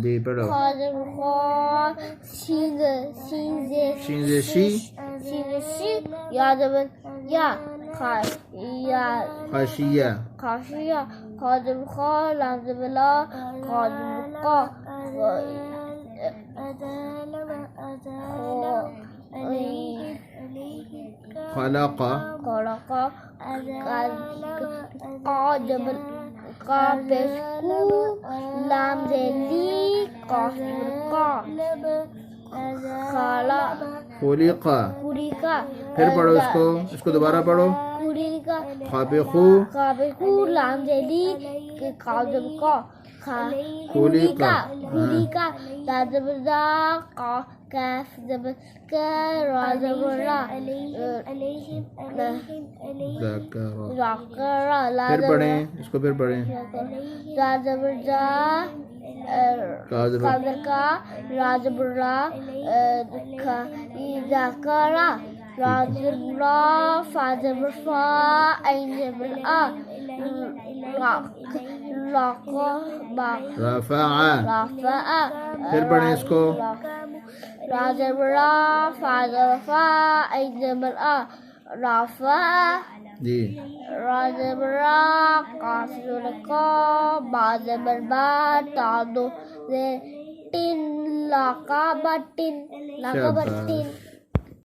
जी पढ़ो। खा जबर खा, शीन से शी, या जबर या, खाशिया खाशिया, खा जबर खा, लाम जबर ला, खा जबर का, खलका खलका, का जबर का पेश कू, लाम जेली, का जबर का, खाला खुलिका। कुरिका, फिर पढ़ो इसको दोबारा पढ़ो। कुरिका, खाबिखू काबिकू, लाम जेली, का जबर का, खुलिका। कुरिका, दा जबर दा, का कैफ जबर का, रा जबर रा, राकरा, ला फिर जबर पढ़ें इसको, फिर पढ़ें। रा जबर जा, काजर का, रा जबर रा, जाकरा, रा जबर रा, फा जबर फा, ऐन जबर आ, रफ़ा। राफा। फिर पढ़ें इसको। रा जबर रा, फा जबर फा, ऐन जबर आ, राफा। जी रा जबर रा, काफ जबर का, बा जबर बा, ता दो टिन, लाका बटिन, शाबाश।